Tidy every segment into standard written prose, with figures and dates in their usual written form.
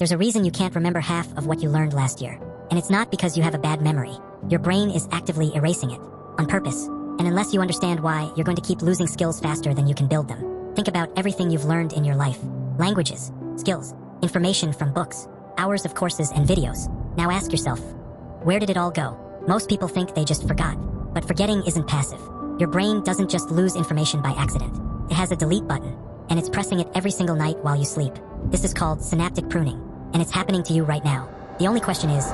There's a reason you can't remember half of what you learned last year. And it's not because you have a bad memory. Your brain is actively erasing it. On purpose. And unless you understand why, you're going to keep losing skills faster than you can build them. Think about everything you've learned in your life. Languages, skills, information from books, hours of courses and videos. Now ask yourself, where did it all go? Most people think they just forgot. But forgetting isn't passive. Your brain doesn't just lose information by accident. It has a delete button, and it's pressing it every single night while you sleep. This is called synaptic pruning, and it's happening to you right now. The only question is,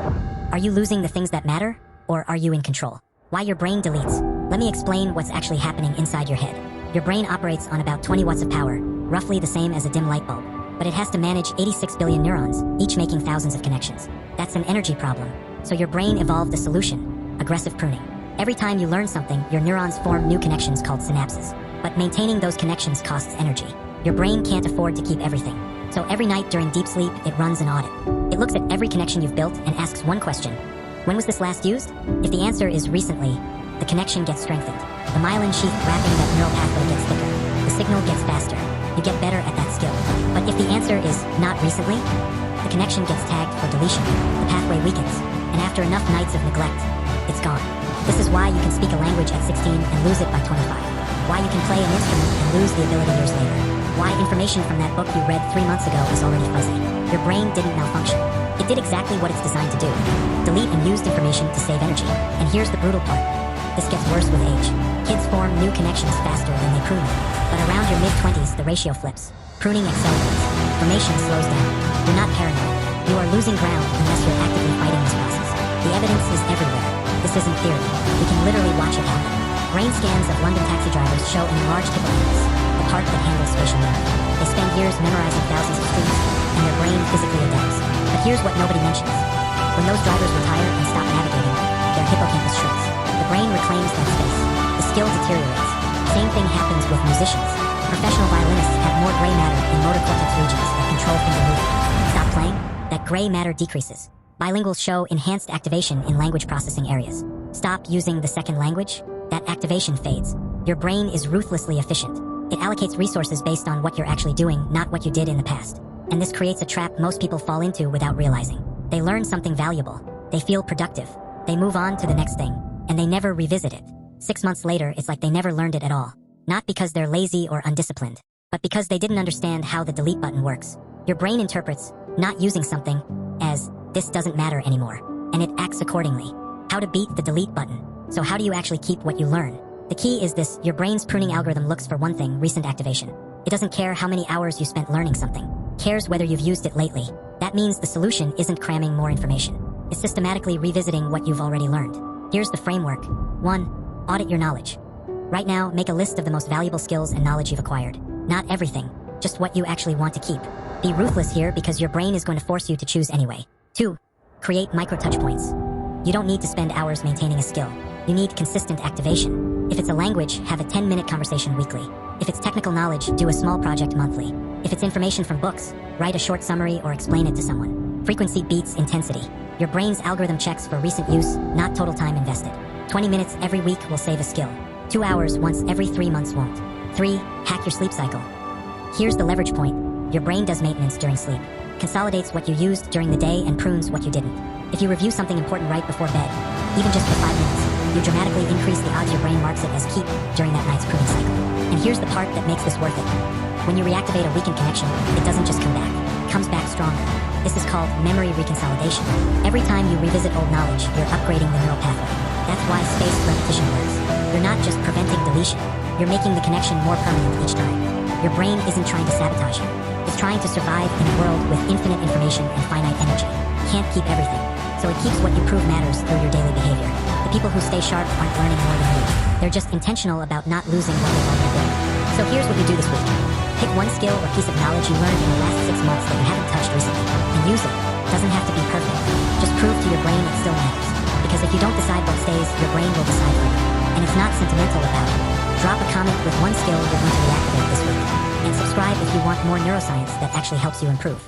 are you losing the things that matter, or are you in control? Why your brain deletes? Let me explain what's actually happening inside your head. Your brain operates on about 20 watts of power, roughly the same as a dim light bulb. But it has to manage 86 billion neurons, each making thousands of connections. That's an energy problem. So your brain evolved a solution: aggressive pruning. Every time you learn something, your neurons form new connections called synapses. But maintaining those connections costs energy. Your brain can't afford to keep everything. So every night during deep sleep, it runs an audit. It looks at every connection you've built and asks one question: when was this last used? If the answer is recently, the connection gets strengthened. The myelin sheath wrapping that neural pathway gets thicker. The signal gets faster. You get better at that skill. But if the answer is not recently, the connection gets tagged for deletion. The pathway weakens. And after enough nights of neglect, it's gone. This is why you can speak a language at 16 and lose it by 25. Why you can play an instrument and lose the ability years later. Why information from that book you read 3 months ago is already fuzzy. Your brain didn't malfunction. It did exactly what it's designed to do. Delete unused information to save energy. And here's the brutal part. This gets worse with age. Kids form new connections faster than they prune them. But around your mid-20s, the ratio flips. Pruning accelerates. Formation slows down. You're not paranoid. You are losing ground unless you're actively fighting this process. The evidence is everywhere. This isn't theory. We can literally watch it happen. Brain scans of London taxi drivers show an enlarged hippocampus, the part that handles spatial memory. They spend years memorizing thousands of streets, and their brain physically adapts. But here's what nobody mentions. When those drivers retire and stop navigating, their hippocampus shrinks. The brain reclaims that space. The skill deteriorates. Same thing happens with musicians. Professional violinists have more gray matter in motor cortex regions that control finger movement. Stop playing, that gray matter decreases. Bilinguals show enhanced activation in language processing areas. Stop using the second language, that activation fades. Your brain is ruthlessly efficient. It allocates resources based on what you're actually doing, not what you did in the past. And this creates a trap most people fall into without realizing. They learn something valuable. They feel productive. They move on to the next thing. And they never revisit it. 6 months later, it's like they never learned it at all. Not because they're lazy or undisciplined, but because they didn't understand how the delete button works. Your brain interprets not using something as this doesn't matter anymore, and it acts accordingly. How to beat the delete button. So how do you actually keep what you learn? The key is this: your brain's pruning algorithm looks for one thing: recent activation. It doesn't care how many hours you spent learning something. It cares whether you've used it lately. That means the solution isn't cramming more information. It's systematically revisiting what you've already learned. Here's the framework. 1. Audit your knowledge. Right now, make a list of the most valuable skills and knowledge you've acquired. Not everything, just what you actually want to keep. Be ruthless here because your brain is going to force you to choose anyway. 2. Create micro touchpoints. You don't need to spend hours maintaining a skill. You need consistent activation. If it's a language, have a 10-minute conversation weekly. If it's technical knowledge, do a small project monthly. If it's information from books, write a short summary or explain it to someone. Frequency beats intensity. Your brain's algorithm checks for recent use, not total time invested. 20 minutes every week will save a skill. 2 hours once every 3 months won't. 3. Hack your sleep cycle. Here's the leverage point. Your brain does maintenance during sleep, consolidates what you used during the day and prunes what you didn't. If you review something important right before bed, even just for 5 minutes, you dramatically increase the odds your brain marks it as keep during that night's pruning cycle. And here's the part that makes this worth it. When you reactivate a weakened connection, it doesn't just come back. It comes back stronger. This is called memory reconsolidation. Every time you revisit old knowledge, you're upgrading the neural pathway. That's why spaced repetition works. You're not just preventing deletion. You're making the connection more permanent each time. Your brain isn't trying to sabotage you. It's trying to survive in a world with infinite information and finite energy. It can't keep everything. So it keeps what you prove matters through your daily behavior. The people who stay sharp aren't learning more than you. They're just intentional about not losing what they've already built. So here's what you do this week. Pick one skill or piece of knowledge you learned in the last 6 months that you haven't touched recently, and use it. It doesn't have to be perfect. Just prove to your brain it still matters. Because if you don't decide what stays, your brain will decide for you. And it's not sentimental about it. Drop a comment with one skill you're going to reactivate this week. And subscribe if you want more neuroscience that actually helps you improve.